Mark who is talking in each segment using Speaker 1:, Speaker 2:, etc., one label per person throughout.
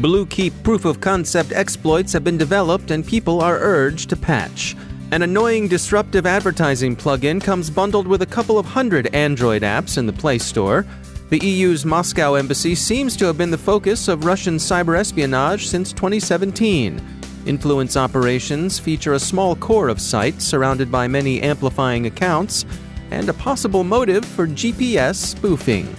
Speaker 1: BlueKeep proof-of-concept exploits have been developed and people are urged to patch. An annoying disruptive advertising plugin comes bundled with a couple of hundred Android apps in the Play Store. The EU's Moscow embassy seems to have been the focus of Russian cyber espionage since 2017. Influence operations feature a small core of sites surrounded by many amplifying accounts and a possible motive for GPS spoofing.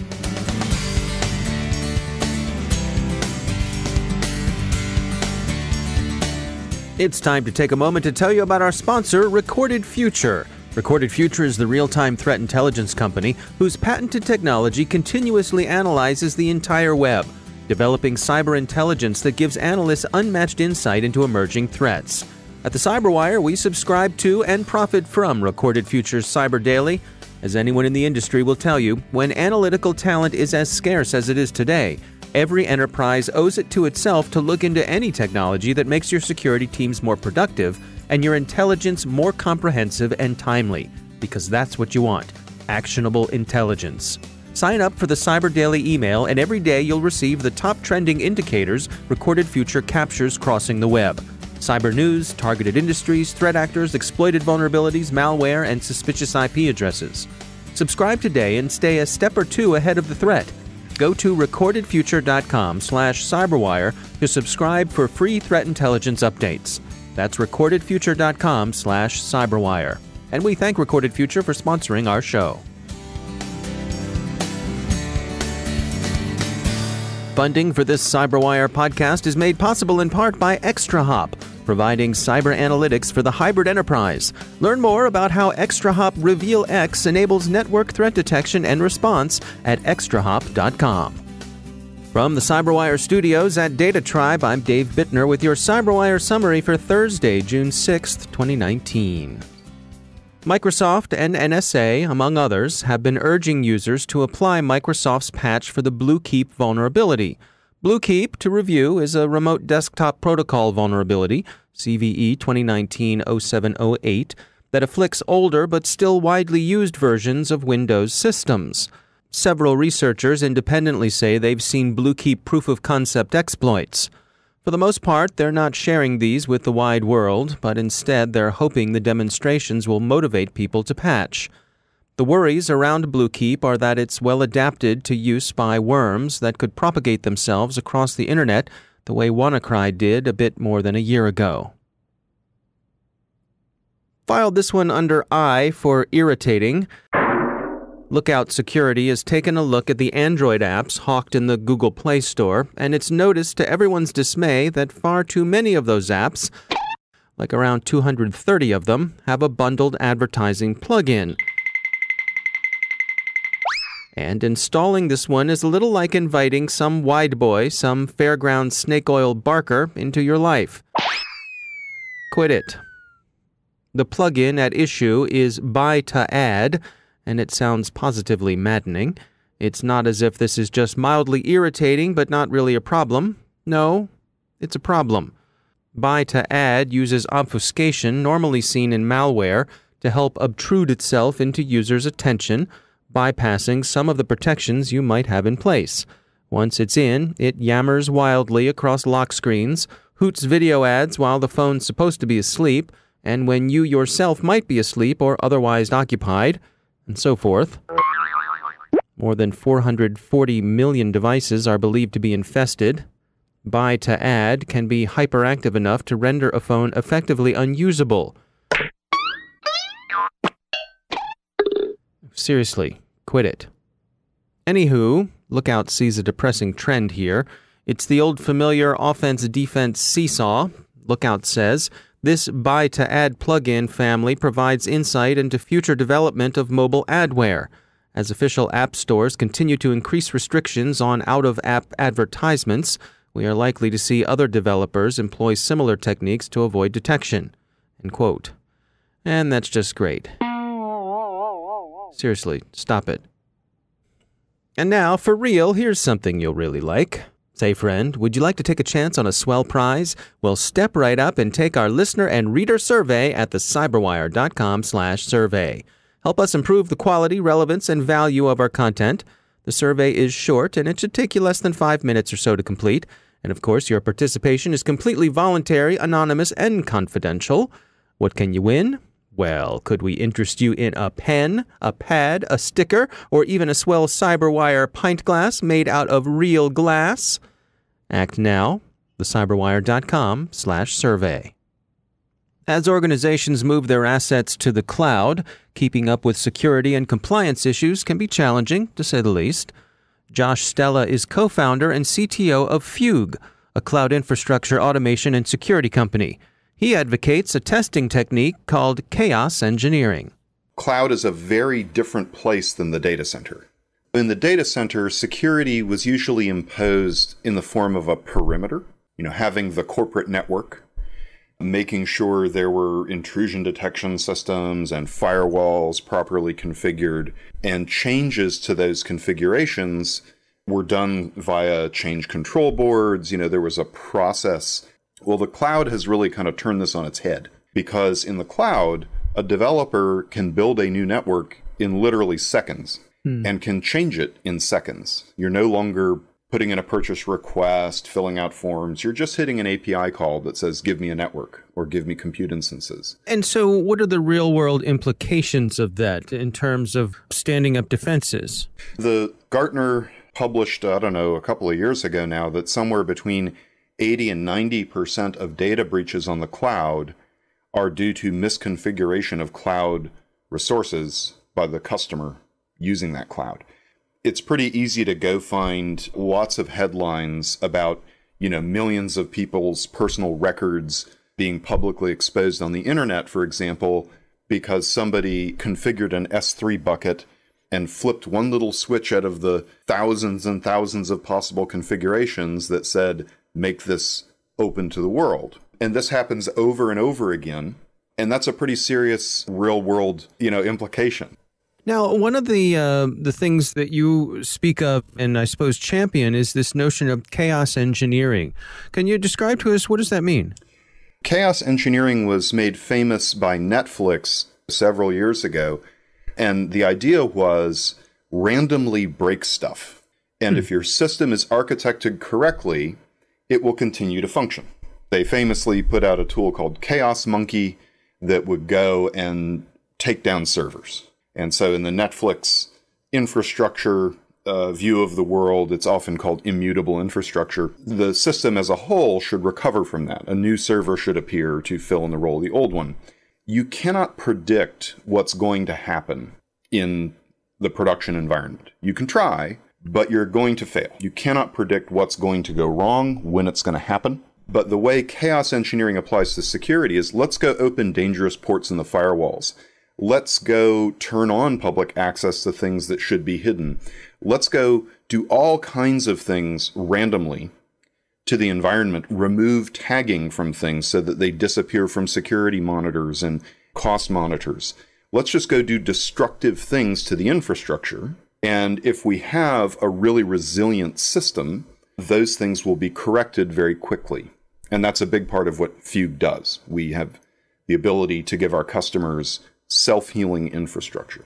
Speaker 1: It's time to take a moment to tell you about our sponsor, Recorded Future. Recorded Future is the real-time threat intelligence company whose patented technology continuously analyzes the entire web, developing cyber intelligence that gives analysts unmatched insight into emerging threats. At the CyberWire, we subscribe to and profit from Recorded Future's Cyber Daily. As anyone in the industry will tell you, when analytical talent is as scarce as it is today, every enterprise owes it to itself to look into any technology that makes your security teams more productive and your intelligence more comprehensive and timely, because that's what you want, actionable intelligence. Sign up for the Cyber Daily email, and every day you'll receive the top trending indicators Recorded Future captures crossing the web. Cyber news, targeted industries, threat actors, exploited vulnerabilities, malware, and suspicious IP addresses. Subscribe today and stay a step or two ahead of the threat. Go to recordedfuture.com/cyberwire to subscribe for free threat intelligence updates. That's recordedfuture.com/cyberwire. And we thank Recorded Future for sponsoring our show. Funding for this CyberWire podcast is made possible in part by ExtraHop, providing cyber analytics for the hybrid enterprise. Learn more about how ExtraHop Reveal X enables network threat detection and response at extrahop.com. From the CyberWire studios at Data Tribe, I'm Dave Bittner with your CyberWire summary for Thursday, June 6th, 2019. Microsoft and NSA, among others, have been urging users to apply Microsoft's patch for the BlueKeep vulnerability. BlueKeep, to review, is a remote desktop protocol vulnerability, CVE 2019-0708, that afflicts older but still widely used versions of Windows systems. Several researchers independently say they've seen BlueKeep proof-of-concept exploits. For the most part, they're not sharing these with the wide world, but instead they're hoping the demonstrations will motivate people to patch. The worries around BlueKeep are that it's well adapted to use by worms that could propagate themselves across the internet the way WannaCry did a bit more than a year ago. Filed this one under I for irritating. Lookout Security has taken a look at the Android apps hawked in the Google Play Store, and it's noticed to everyone's dismay that far too many of those apps, like around 230 of them, have a bundled advertising plugin. And installing this one is a little like inviting some wide boy, some fairground snake oil barker into your life. Quit it. The plugin at issue is BeiTaAd, and it sounds positively maddening. It's not as if this is just mildly irritating but not really a problem. No, it's a problem. BeiTaAd uses obfuscation normally seen in malware to help obtrude itself into users' attention, bypassing some of the protections you might have in place. Once it's in, it yammers wildly across lock screens, hoots video ads while the phone's supposed to be asleep, and when you yourself might be asleep or otherwise occupied, and so forth. More than 440 million devices are believed to be infested. BeiTaAd can be hyperactive enough to render a phone effectively unusable. Seriously, quit it. Anywho, Lookout sees a depressing trend here. It's the old familiar offense-defense seesaw. Lookout says, this BeiTaAd plugin family provides insight into future development of mobile adware. As official app stores continue to increase restrictions on out-of-app advertisements, we are likely to see other developers employ similar techniques to avoid detection. End quote. And that's just great. Seriously, stop it. And now, for real, here's something you'll really like. Say, friend, would you like to take a chance on a swell prize? Well, step right up and take our listener and reader survey at thecyberwire.com/survey. Help us improve the quality, relevance, and value of our content. The survey is short, and it should take you less than 5 minutes or so to complete. And of course, your participation is completely voluntary, anonymous, and confidential. What can you win? Well, could we interest you in a pen, a pad, a sticker, or even a swell CyberWire pint glass made out of real glass? Act now. thecyberwire.com/survey. As organizations move their assets to the cloud, keeping up with security and compliance issues can be challenging, to say the least. Josh Stella is co-founder and CTO of Fugue, a cloud infrastructure automation and security company. He advocates a testing technique called chaos engineering.
Speaker 2: Cloud is a very different place than the data center. In the data center, security was usually imposed in the form of a perimeter, having the corporate network, making sure there were intrusion detection systems and firewalls properly configured, and changes to those configurations were done via change control boards. There was a process. Well, the cloud has really kind of turned this on its head, because in the cloud, a developer can build a new network in literally seconds and can change it in seconds. You're no longer putting in a purchase request, filling out forms. You're just hitting an API call that says, give me a network or give me compute instances.
Speaker 1: And so what are the real world implications of that in terms of standing up defenses?
Speaker 2: The Gartner published, a couple of years ago now, that somewhere between 80 and 90% of data breaches on the cloud are due to misconfiguration of cloud resources by the customer using that cloud. It's pretty easy to go find lots of headlines about, millions of people's personal records being publicly exposed on the internet, for example, because somebody configured an S3 bucket and flipped one little switch out of the thousands and thousands of possible configurations that said, make this open to the world. And this happens over and over again. And that's a pretty serious real world, implication.
Speaker 1: Now, one of the things that you speak of and I suppose champion is this notion of chaos engineering. Can you describe to us, what does that mean?
Speaker 2: Chaos engineering was made famous by Netflix several years ago. And the idea was randomly break stuff. And if your system is architected correctly, it will continue to function. They famously put out a tool called Chaos Monkey that would go and take down servers. And so in the Netflix infrastructure view of the world, it's often called immutable infrastructure. The system as a whole should recover from that. A new server should appear to fill in the role of the old one. You cannot predict what's going to happen in the production environment. You can try, but you're going to fail. You cannot predict what's going to go wrong, when it's going to happen. But the way chaos engineering applies to security is, let's go open dangerous ports in the firewalls. Let's go turn on public access to things that should be hidden. Let's go do all kinds of things randomly to the environment, remove tagging from things so that they disappear from security monitors and cost monitors. Let's just go do destructive things to the infrastructure. And if we have a really resilient system, those things will be corrected very quickly. And that's a big part of what Fugue does. We have the ability to give our customers self-healing infrastructure.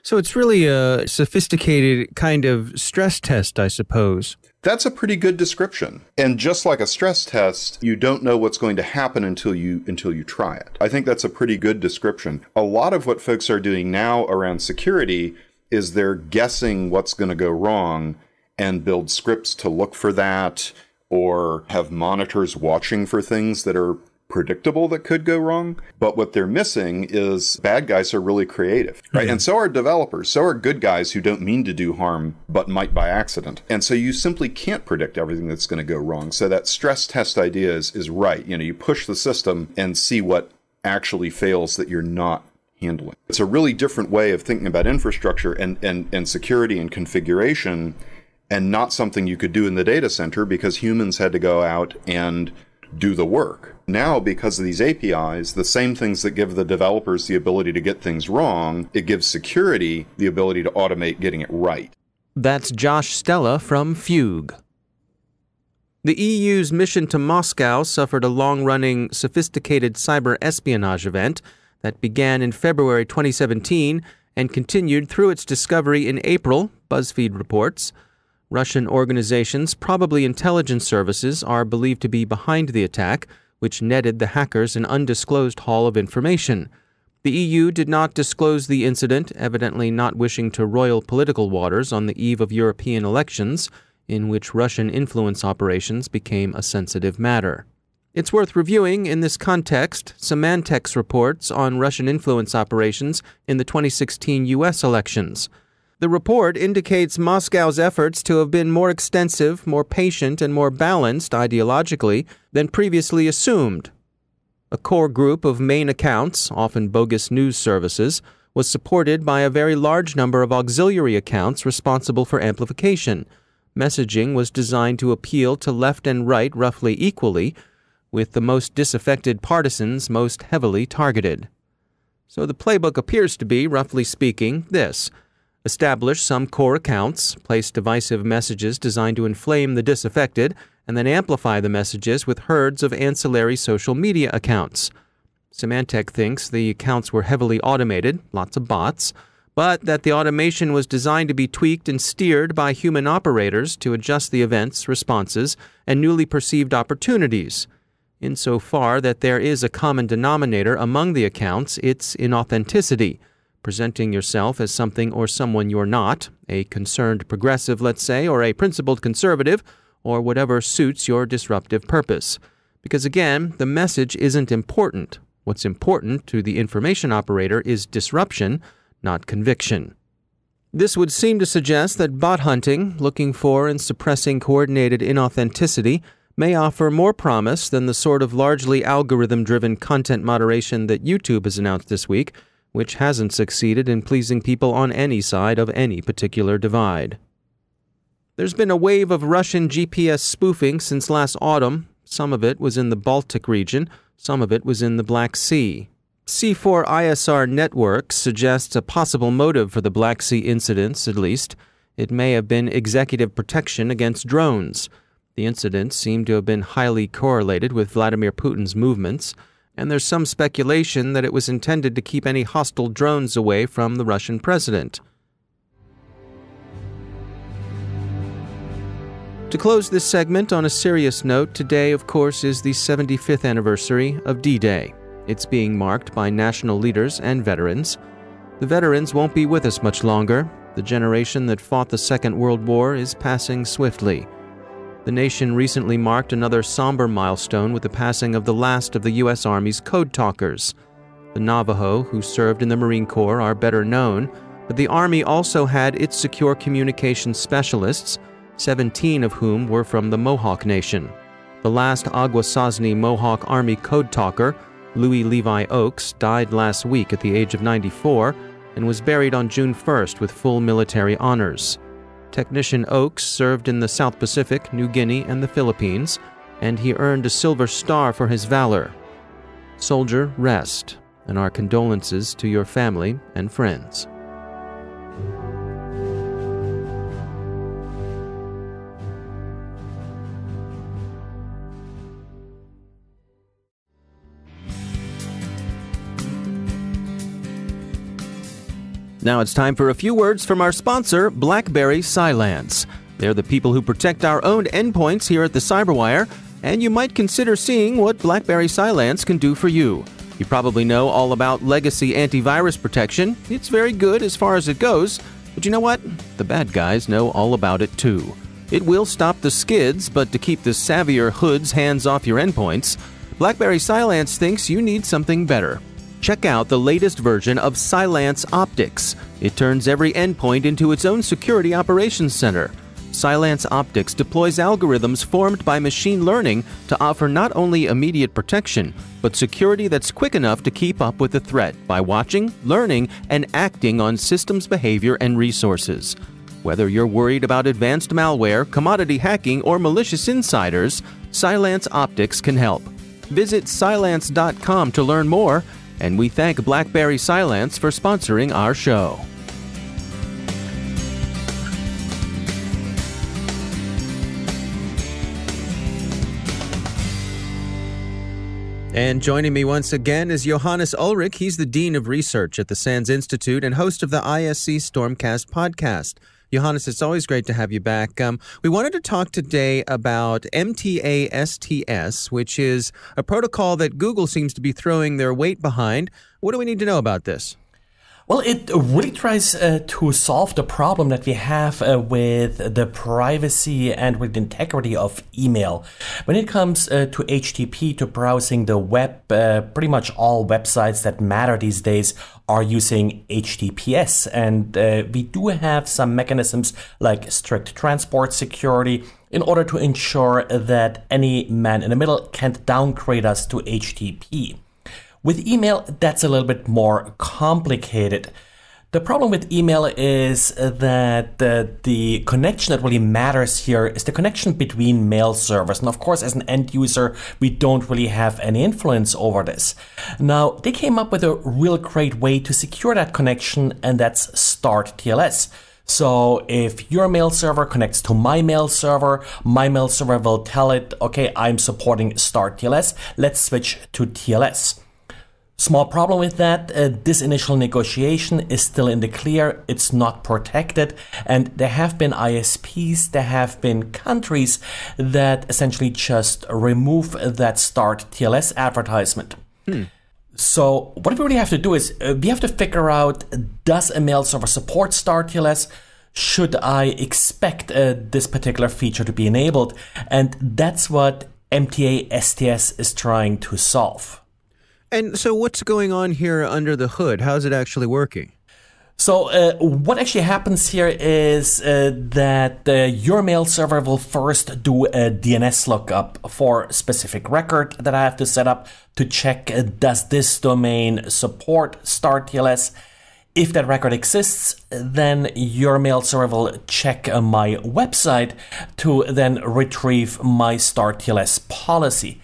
Speaker 1: So it's really a sophisticated kind of stress test, I suppose.
Speaker 2: That's a pretty good description. And just like a stress test, you don't know what's going to happen until you try it. I think that's a pretty good description. A lot of what folks are doing now around security is they're guessing what's going to go wrong and build scripts to look for that, or have monitors watching for things that are predictable that could go wrong. But what they're missing is bad guys are really creative, right? And so are developers. So are good guys who don't mean to do harm, but might by accident. And so you simply can't predict everything that's going to go wrong. So that stress test idea is right. You push the system and see what actually fails that you're not handling. It's a really different way of thinking about infrastructure and security and configuration, and not something you could do in the data center because humans had to go out and do the work. Now, because of these APIs, the same things that give the developers the ability to get things wrong, it gives security the ability to automate getting it right.
Speaker 1: That's Josh Stella from Fugue. The EU's mission to Moscow suffered a long-running, sophisticated cyber espionage event that began in February 2017 and continued through its discovery in April, BuzzFeed reports. Russian organizations, probably intelligence services, are believed to be behind the attack, which netted the hackers an undisclosed haul of information. The EU did not disclose the incident, evidently not wishing to roil political waters on the eve of European elections, in which Russian influence operations became a sensitive matter. It's worth reviewing in this context Symantec's reports on Russian influence operations in the 2016 U.S. elections. The report indicates Moscow's efforts to have been more extensive, more patient, and more balanced ideologically than previously assumed. A core group of main accounts, often bogus news services, was supported by a very large number of auxiliary accounts responsible for amplification. Messaging was designed to appeal to left and right roughly equally, with the most disaffected partisans most heavily targeted. So the playbook appears to be, roughly speaking, this: establish some core accounts, place divisive messages designed to inflame the disaffected, and then amplify the messages with herds of ancillary social media accounts. Symantec thinks the accounts were heavily automated, lots of bots, but that the automation was designed to be tweaked and steered by human operators to adjust the events, responses, and newly perceived opportunities. Insofar that there is a common denominator among the accounts, it's inauthenticity, presenting yourself as something or someone you're not, a concerned progressive, let's say, or a principled conservative, or whatever suits your disruptive purpose. Because again, the message isn't important. What's important to the information operator is disruption, not conviction. This would seem to suggest that bot hunting, looking for and suppressing coordinated inauthenticity, may offer more promise than the sort of largely algorithm-driven content moderation that YouTube has announced this week, which hasn't succeeded in pleasing people on any side of any particular divide. There's been a wave of Russian GPS spoofing since last autumn. Some of it was in the Baltic region, some of it was in the Black Sea. C4ISR Networks suggests a possible motive for the Black Sea incidents, at least. It may have been executive protection against drones. The incidents seem to have been highly correlated with Vladimir Putin's movements, and there's some speculation that it was intended to keep any hostile drones away from the Russian president. To close this segment on a serious note, today, of course, is the 75th anniversary of D-Day. It's being marked by national leaders and veterans. The veterans won't be with us much longer. The generation that fought the Second World War is passing swiftly. The nation recently marked another somber milestone with the passing of the last of the U.S. Army's code talkers. The Navajo, who served in the Marine Corps, are better known, but the Army also had its secure communications specialists, 17 of whom were from the Mohawk Nation. The last Akwesasne Mohawk Army code talker, Louis Levi Oakes, died last week at the age of 94 and was buried on June 1st with full military honors. Technician Oakes served in the South Pacific, New Guinea, and the Philippines, and he earned a Silver Star for his valor. Soldier, rest, and our condolences to your family and friends. Now it's time for a few words from our sponsor, BlackBerry Cylance. They're the people who protect our own endpoints here at the CyberWire, and you might consider seeing what BlackBerry Cylance can do for you. You probably know all about legacy antivirus protection. It's very good as far as it goes, but you know what? The bad guys know all about it too. It will stop the skids, but to keep the savvier hoods hands off your endpoints, BlackBerry Cylance thinks you need something better. Check out the latest version of Cylance Optics. It turns every endpoint into its own security operations center. Cylance Optics deploys algorithms formed by machine learning to offer not only immediate protection, but security that's quick enough to keep up with the threat by watching, learning, and acting on systems behavior and resources. Whether you're worried about advanced malware, commodity hacking, or malicious insiders, Cylance Optics can help. Visit Cylance.com to learn more, and we thank BlackBerry Cylance for sponsoring our show. And joining me once again is Johannes Ulrich. He's the Dean of Research at the SANS Institute and host of the ISC Stormcast podcast. Johannes, it's always great to have you back. We wanted to talk today about MTASTS, which is a protocol that Google seems to be throwing their weight behind. What do we need to know about this?
Speaker 3: Well, it really tries to solve the problem that we have with the privacy and with the integrity of email. When it comes to HTTP, to browsing the web, pretty much all websites that matter these days are using HTTPS. And we do have some mechanisms like strict transport security in order to ensure that any man in the middle can't downgrade us to HTTP. With email, that's a little bit more complicated. The problem with email is that the connection that really matters here is the connection between mail servers. And of course, as an end user, we don't really have any influence over this. Now, they came up with a real great way to secure that connection, and that's Start TLS. So if your mail server connects to my mail server will tell it, okay, I'm supporting Start TLS. Let's switch to TLS. Small problem with that, this initial negotiation is still in the clear, it's not protected, and there have been ISPs, there have been countries that essentially just remove that Start TLS advertisement. So what we really have to do is, we have to figure out, does a mail server support Start TLS? Should I expect this particular feature to be enabled? And that's what MTASTS is trying to solve.
Speaker 1: And so what's going on here under the hood? How's it actually working?
Speaker 3: So what actually happens here is that your mail server will first do a DNS lookup for a specific record that I have to set up to check, does this domain support Start TLS? If that record exists, then your mail server will check my website to then retrieve my Start TLS policy.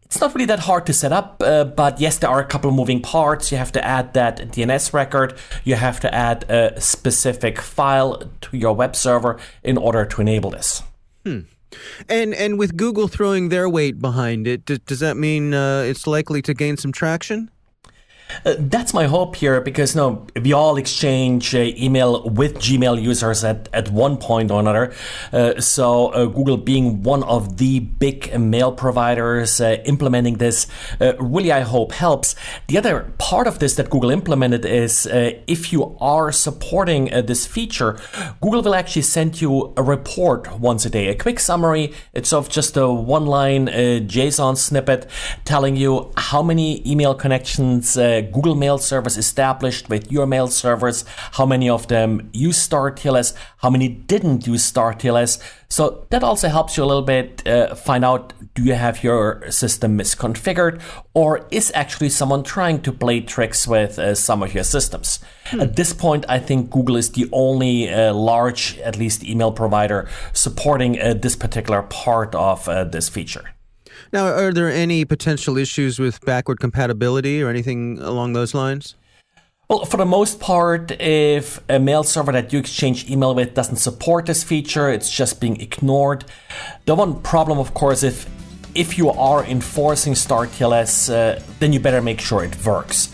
Speaker 3: It's not really that hard to set up, but yes, there are a couple of moving parts. You have to add that DNS record. You have to add a specific file to your web server in order to enable this.
Speaker 1: And with Google throwing their weight behind it, does that mean it's likely to gain some traction?
Speaker 3: That's my hope here, because we all exchange email with Gmail users at one point or another. So Google, being one of the big mail providers implementing this, really I hope helps. The other part of this that Google implemented is if you are supporting this feature, Google will actually send you a report once a day, a quick summary. It's of just a one-line JSON snippet telling you how many email connections Google Mail servers established with your mail servers, how many of them use Start TLS, how many didn't use Start TLS. So that also helps you a little bit find out, do you have your system misconfigured, or is actually someone trying to play tricks with some of your systems? At this point, I think Google is the only large, at least email provider, supporting this particular part of this feature.
Speaker 1: Now, are there any potential issues with backward compatibility or anything along those lines?
Speaker 3: Well, for the most part, if a mail server that you exchange email with doesn't support this feature, it's just being ignored. The one problem, of course, if you are enforcing Start TLS, then you better make sure it works.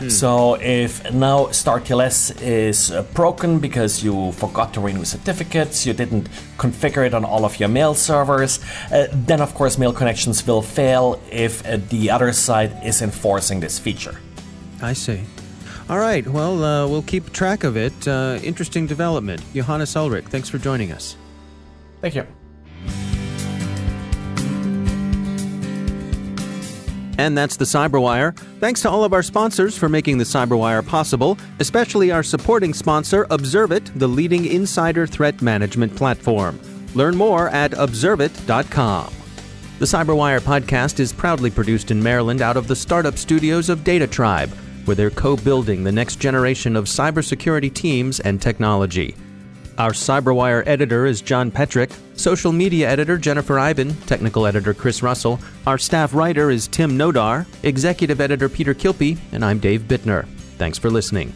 Speaker 3: So if now Start TLS is broken because you forgot to renew certificates, you didn't configure it on all of your mail servers, then of course mail connections will fail if the other side is enforcing this feature.
Speaker 1: I see. All right, well, we'll keep track of it. Interesting development. Johannes Ulrich, thanks for joining us.
Speaker 3: Thank you.
Speaker 1: And that's the CyberWire. Thanks to all of our sponsors for making the CyberWire possible, especially our supporting sponsor, Observit, the leading insider threat management platform. Learn more at observit.com. The CyberWire podcast is proudly produced in Maryland out of the startup studios of BeiTaAd, where they're co-building the next generation of cybersecurity teams and technology. Our CyberWire editor is John Petrick, social media editor Jennifer Iben, technical editor Chris Russell, our staff writer is Tim Nodar, executive editor Peter Kilpie, and I'm Dave Bittner. Thanks for listening.